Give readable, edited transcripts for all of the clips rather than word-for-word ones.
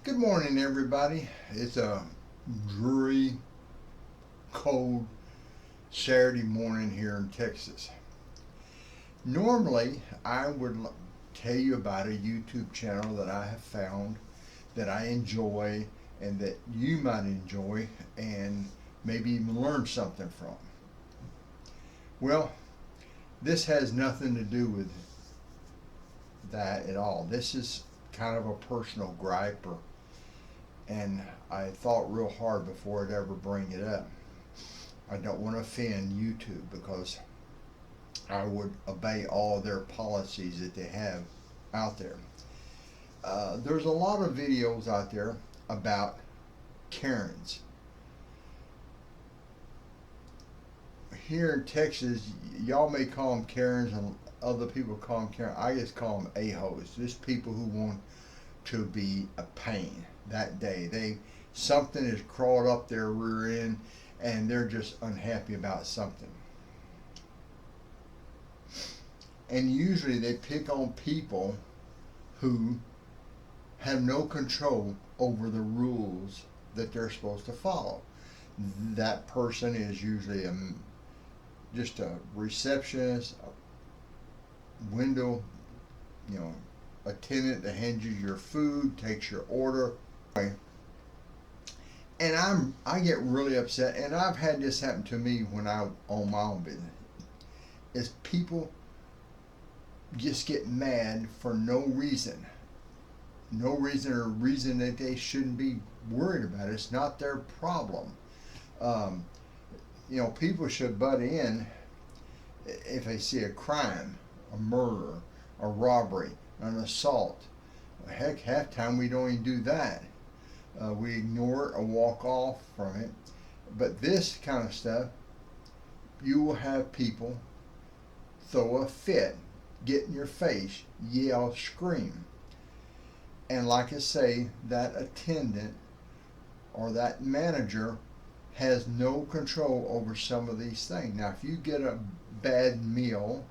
Good morning, everybody. It's a dreary, cold Saturday morning here in Texas. Normally, I would tell you about a YouTube channel that I have found that I enjoy and that you might enjoy and maybe even learn something from. Well, this has nothing to do with that at all. This is kind of a personal gripe, and I thought real hard before I'd ever bring it up. I don't want to offend YouTube because I would obey all their policies that they have out there. There's a lot of videos out there about Karens. Here in Texas, y'all may call them Karens and other people call them Karen. I just call them a-holes. Just people who want to be a pain that day. Something has crawled up their rear end and they're just unhappy about something. And usually they pick on people who have no control over the rules that they're supposed to follow. That person is usually just a receptionist, a window, attendant that hands you your food, takes your order. And I get really upset, and I've had this happen to me when I own my own business. Is people just get mad for no reason. No reason or reason that they shouldn't be worried about it. It's not their problem. Um, people should butt in if they see a crime, a murder, a robbery, an assault. Heck, half time we don't even do that. We ignore it or walk off from it. But this kind of stuff, you will have people throw a fit, get in your face, yell, scream. And like I say, that attendant or that manager has no control over some of these things. Now, if you get a bad meal,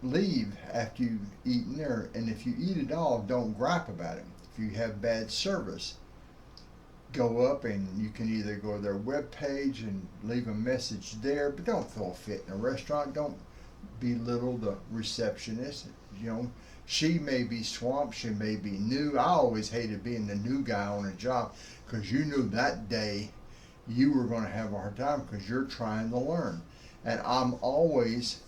leave after you've eaten there. And if you eat it all, don't gripe about it. If you have bad service, go up and you can either go to their webpage and leave a message there, but don't throw a fit in a restaurant. Don't belittle the receptionist. She may be swamped, she may be new. I always hated being the new guy on a job because you knew that day you were going to have a hard time because you're trying to learn. And I'm always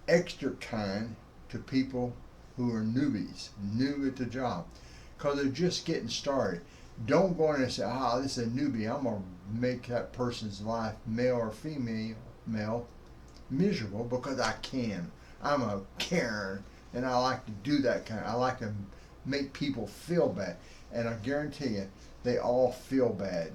extra kind to people who are newbies, new at the job, because they're just getting started. Don't go in and say, this is a newbie, I'm going to make that person's life, male or female, miserable because I can. I'm a Karen, and I like to do that I like to make people feel bad. And I guarantee you, they all feel bad.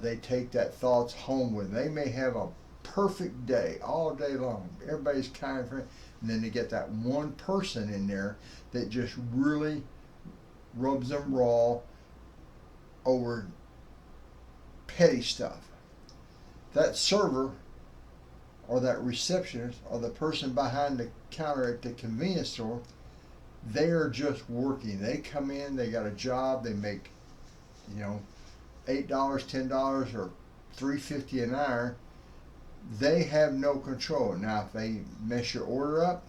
They take that thoughts home with them. They may have a perfect day all day long. Everybody's kind for it. And then they get that one person in there that just really rubs them raw over petty stuff. That server or that receptionist or the person behind the counter at the convenience store, they are just working. They come in, they got a job, they make, $8, $10 or $3.50 an hour. They have no control. Now, if they mess your order up,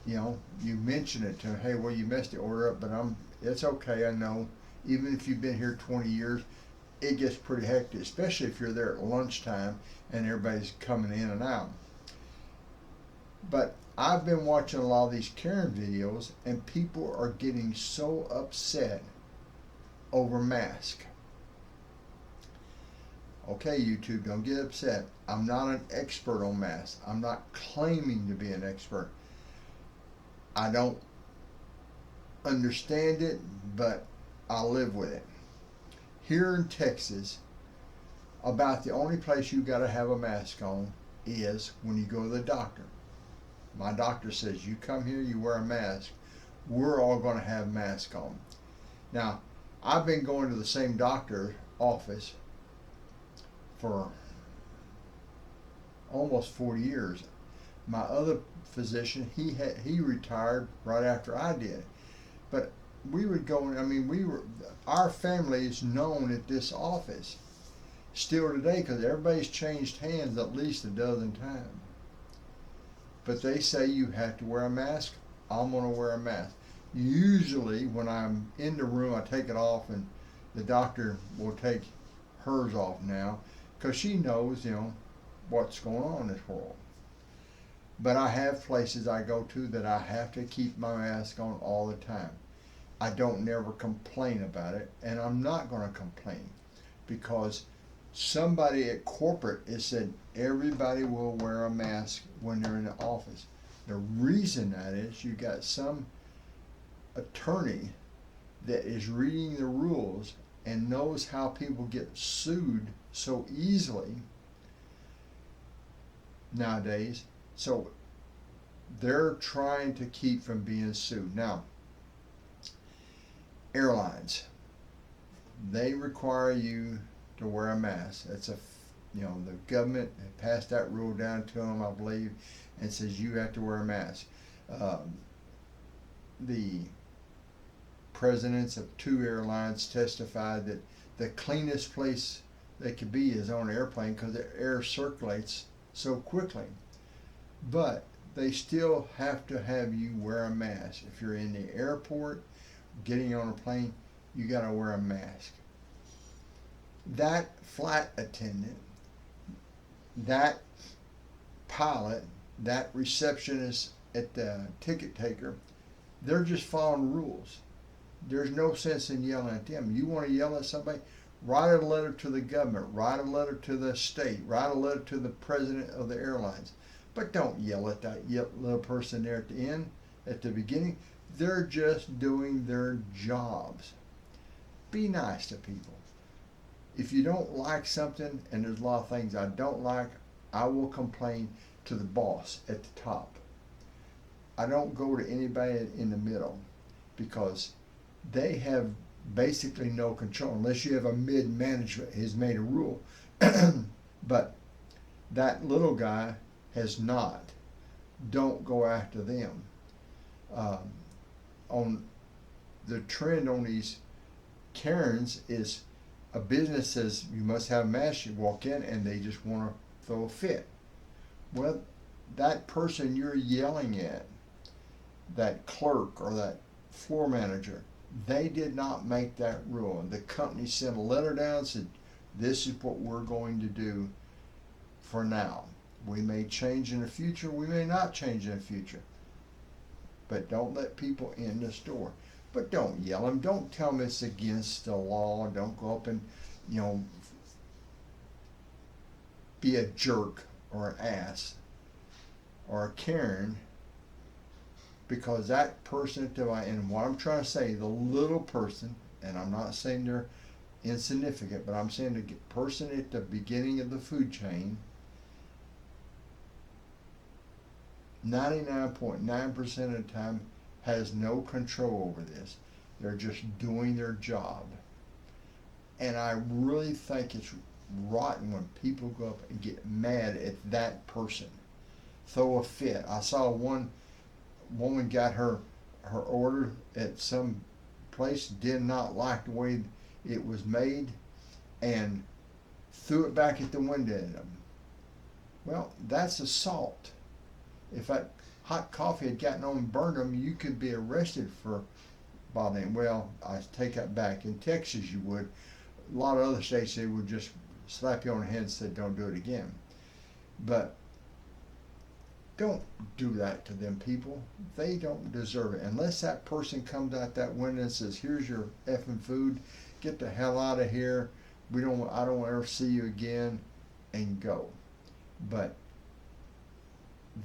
you mention it to them. Hey, well, you messed the order up, but it's okay. I know. Even if you've been here 20 years, it gets pretty hectic, especially if you're there at lunchtime and everybody's coming in and out. But I've been watching a lot of these Karen videos, and people are getting so upset over masks. Okay, YouTube, don't get upset. I'm not an expert on masks. I'm not claiming to be an expert. I don't understand it, but I live with it. Here in Texas, about the only place you got to have a mask on is when you go to the doctor. My doctor says, you come here, you wear a mask. We're all going to have masks on. Now, I've been going to the same doctor's office for almost 40 years. My other physician, he retired right after I did. But we would go, I mean, our family is known at this office still today because everybody's changed hands at least a dozen times. But they say you have to wear a mask. I'm going to wear a mask. Usually, when I'm in the room, I take it off, and the doctor will take hers off now because she knows, what's going on in this world. But I have places I go to that I have to keep my mask on all the time. I don't never complain about it, and I'm not going to complain because somebody at corporate has said everybody will wear a mask when they're in the office. The reason that is you got some attorney that is reading the rules and knows how people get sued so easily nowadays. So they're trying to keep from being sued. Now, airlines, they require you to wear a mask. That's the government passed that rule down to them, I believe, and says you have to wear a mask. The presidents of 2 airlines testified that the cleanest place they could be is on an airplane because the air circulates so quickly. But they still have to have you wear a mask. If you're in the airport, getting on a plane, you got to wear a mask. That flight attendant, that pilot, that receptionist at the ticket taker, they're just following rules. There's no sense in yelling at them. You want to yell at somebody? Write a letter to the government, write a letter to the state, write a letter to the president of the airlines. But don't yell at that little person there at the end, at the beginning. They're just doing their jobs. Be nice to people. If you don't like something, and there's a lot of things I don't like, I will complain to the boss at the top. I don't go to anybody in the middle because they have basically no control unless you have a mid-management has made a rule. But that little guy has not. Don't go after them. On the trend on these Karens is a business says you must have a mask. You walk in and they just want to throw a fit. Well, that person you're yelling at, that clerk or that floor manager, they did not make that rule. The company sent a letter down and said, this is what we're going to do for now. We may change in the future, we may not change in the future. But don't let people in the store. But don't yell them. Don't tell them it's against the law. Don't go up and, be a jerk or an ass or a Karen, because that person at the, and what I'm trying to say, the little person, and I'm not saying they're insignificant, but I'm saying the person at the beginning of the food chain, 99.9% of the time has no control over this. They're just doing their job. And I really think it's rotten when people go up and get mad at that person. Throw a fit. I saw one woman got her order at some place, did not like the way it was made, and threw it back at the window at them. Well, that's assault. If that hot coffee had gotten on and burned them, you could be arrested for bothering. Well, I take that back. In Texas, you would. A lot of other states, they would just slap you on the head and say, don't do it again. But don't do that to them people. They don't deserve it. Unless that person comes out that window and says, here's your effing food, get the hell out of here. I don't want to ever see you again, and go. But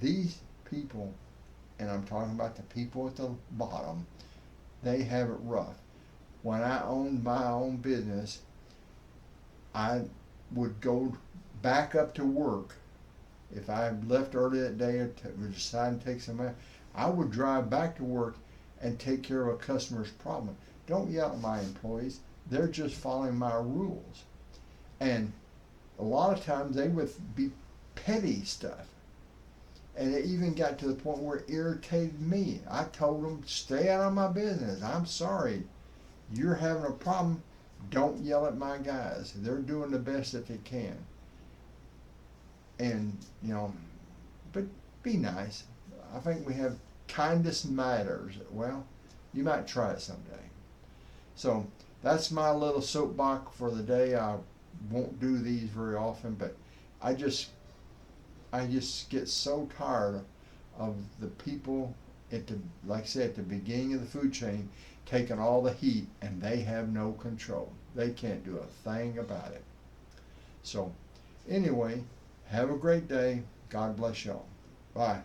these people, and I'm talking about the people at the bottom, they have it rough. When I owned my own business, I would go back up to work. If I left early that day or decided to take some out, I would drive back to work and take care of a customer's problem. Don't yell at my employees. They're just following my rules. And a lot of times they would be petty stuff. And it even got to the point where it irritated me. I told them, stay out of my business. I'm sorry. You're having a problem. Don't yell at my guys. They're doing the best that they can. And, but be nice. I think we have kindness matters. Well, you might try it someday. So that's my little soapbox for the day. I won't do these very often, but I just get so tired of the people like I said, at the beginning of the food chain taking all the heat, and they have no control. They can't do a thing about it. So anyway, have a great day. God bless y'all. Bye.